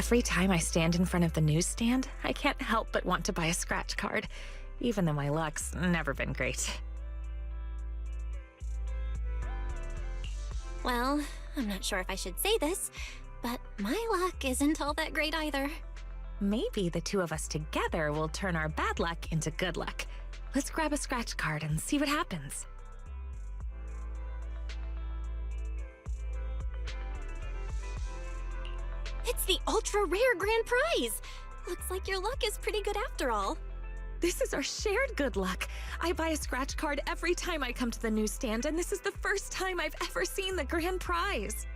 Every time I stand in front of the newsstand, I can't help but want to buy a scratch card, even though my luck's never been great. Well, I'm not sure if I should say this, but my luck isn't all that great either. Maybe the two of us together will turn our bad luck into good luck. Let's grab a scratch card and see what happens. It's the ultra-rare grand prize! Looks like your luck is pretty good after all. This is our shared good luck. I buy a scratch card every time I come to the newsstand, and this is the first time I've ever seen the grand prize.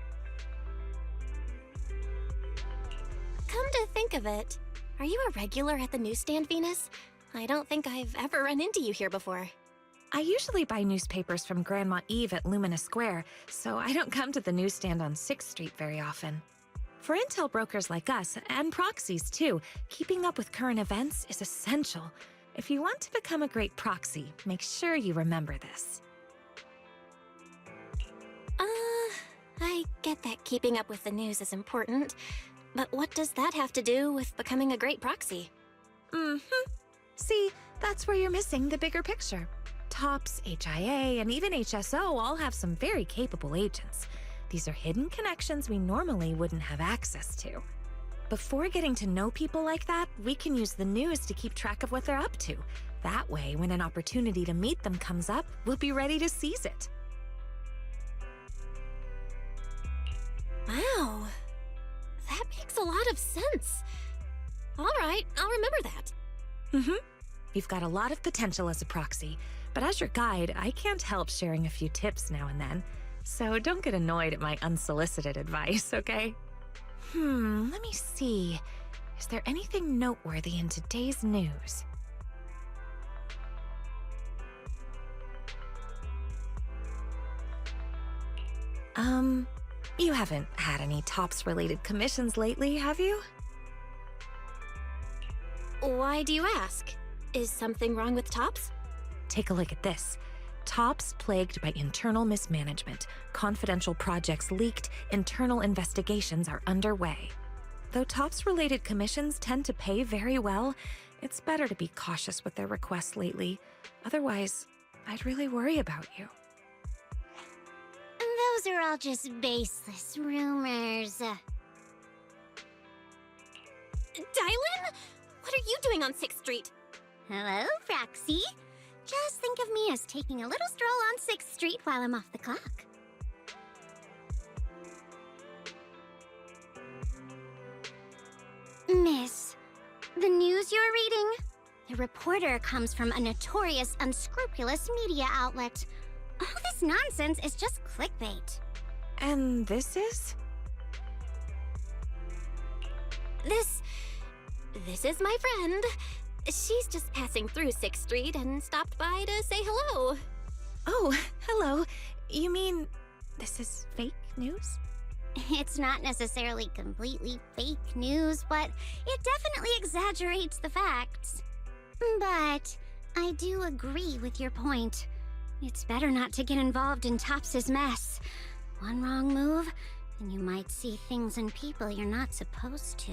Come to think of it, are you a regular at the newsstand, Venus? I don't think I've ever run into you here before. I usually buy newspapers from Grandma Eve at Lumina Square, so I don't come to the newsstand on 6th Street very often. For intel brokers like us, and proxies too, keeping up with current events is essential. If you want to become a great proxy, make sure you remember this. I get that keeping up with the news is important, but what does that have to do with becoming a great proxy? See, that's where you're missing the bigger picture. TOPS, HIA, and even HSO all have some very capable agents. These are hidden connections we normally wouldn't have access to. Before getting to know people like that, we can use the news to keep track of what they're up to. That way, when an opportunity to meet them comes up, we'll be ready to seize it. Wow, that makes a lot of sense. All right, I'll remember that. You've got a lot of potential as a proxy, but as your guide, I can't help sharing a few tips now and then. So don't get annoyed at my unsolicited advice, okay? Let me see. Is there anything noteworthy in today's news? You haven't had any TOPS-related commissions lately, have you? Why do you ask? Is something wrong with TOPS? Take a look at this. TOPS plagued by internal mismanagement, confidential projects leaked, internal investigations are underway. Though TOPS-related commissions tend to pay very well, it's better to be cautious with their requests lately. Otherwise, I'd really worry about you. Those are all just baseless rumors. Dylan? What are you doing on 6th Street? Hello, Proxy. Just think of me as taking a little stroll on 6th Street while I'm off the clock. Miss, the news you're reading? The reporter comes from a notorious, unscrupulous media outlet. All this nonsense is just clickbait. And this is? This is my friend. She's just passing through 6th Street and stopped by to say hello. Oh, hello. You mean this is fake news? It's not necessarily completely fake news, but it definitely exaggerates the facts. But I do agree with your point. It's better not to get involved in Tops's mess. One wrong move, and you might see things and people you're not supposed to.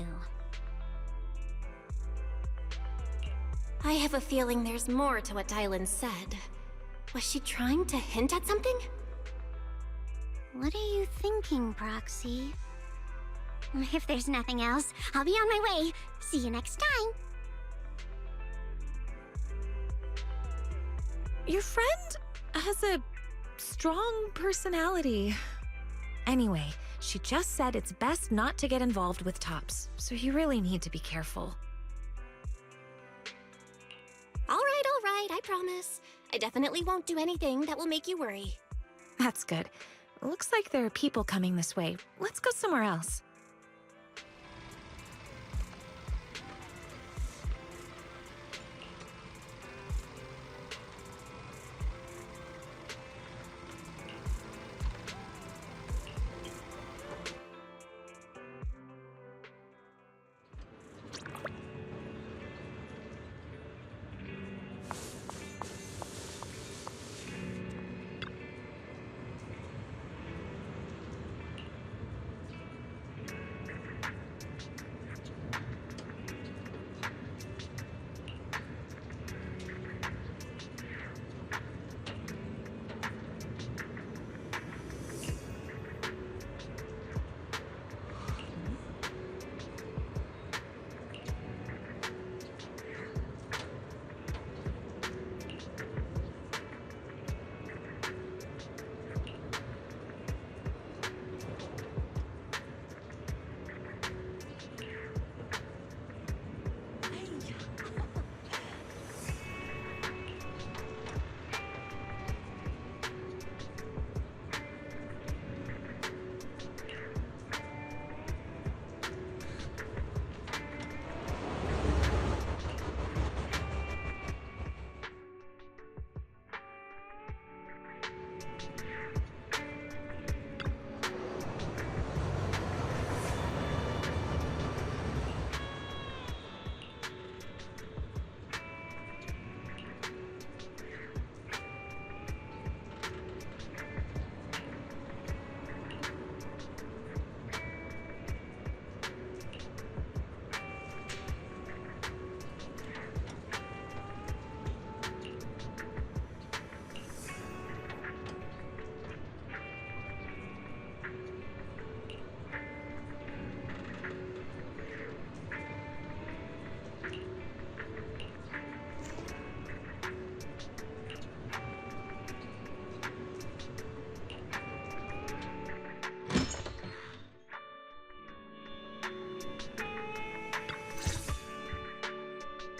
I have a feeling there's more to what Dylan said. Was she trying to hint at something? What are you thinking, Proxy? If there's nothing else, I'll be on my way. See you next time. Your friend has a strong personality. Anyway, she just said it's best not to get involved with TOPS, so you really need to be careful. All right, I promise. I definitely won't do anything that will make you worry. That's good. Looks like there are people coming this way. Let's go somewhere else.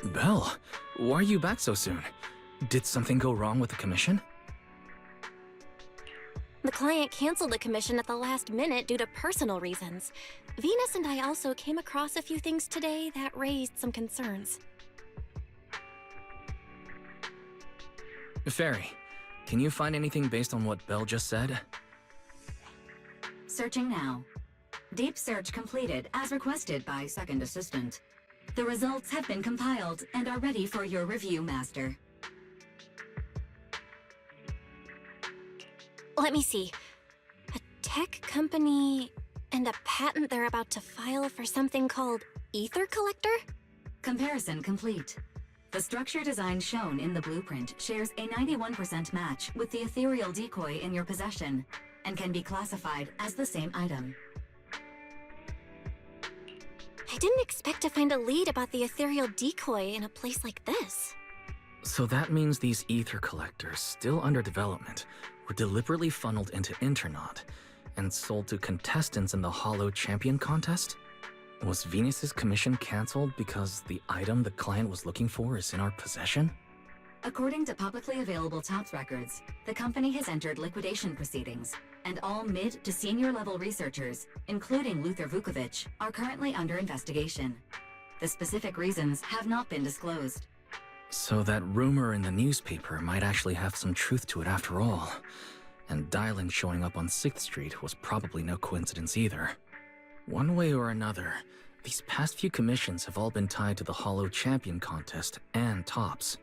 Belle, why are you back so soon? Did something go wrong with the commission? The client canceled the commission at the last minute due to personal reasons. Venus and I also came across a few things today that raised some concerns. Fairy, can you find anything based on what Belle just said? Searching now. Deep search completed as requested by Second Assistant. The results have been compiled and are ready for your review, Master. Let me see. A tech company and a patent they're about to file for something called Ether Collector? Comparison complete. The structure design shown in the blueprint shares a 91% match with the ethereal decoy in your possession and can be classified as the same item. I didn't expect to find a lead about the ethereal decoy in a place like this. So that means these ether collectors, still under development, were deliberately funneled into Internaut and sold to contestants in the Hollow Champion contest? Was Venus's commission cancelled because the item the client was looking for is in our possession? According to publicly available TOPS records, the company has entered liquidation proceedings, and all mid to senior level researchers, including Luther Vukovic, are currently under investigation. The specific reasons have not been disclosed. So that rumor in the newspaper might actually have some truth to it after all. And Dylan showing up on 6th Street was probably no coincidence either. One way or another, these past few commissions have all been tied to the Hollow Champion contest and TOPS.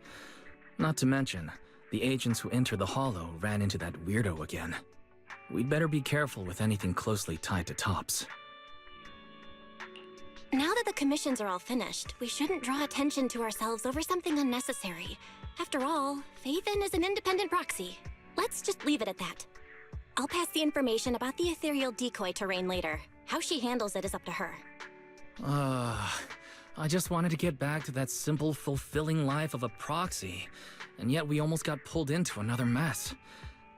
Not to mention, the agents who entered the Hollow ran into that weirdo again. We'd better be careful with anything closely tied to TOPS. Now that the commissions are all finished, we shouldn't draw attention to ourselves over something unnecessary. After all, Phaethon is an independent proxy. Let's just leave it at that. I'll pass the information about the ethereal decoy to Rain later. How she handles it is up to her. I just wanted to get back to that simple, fulfilling life of a proxy, and yet we almost got pulled into another mess.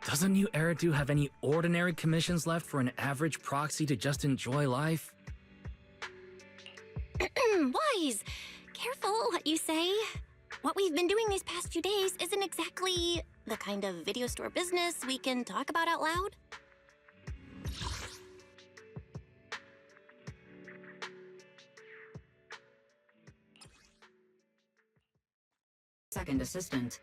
Doesn't New Eridu have any ordinary commissions left for an average proxy to just enjoy life? Wise! Careful what you say. What we've been doing these past few days isn't exactly the kind of video store business we can talk about out loud. Second Assistant.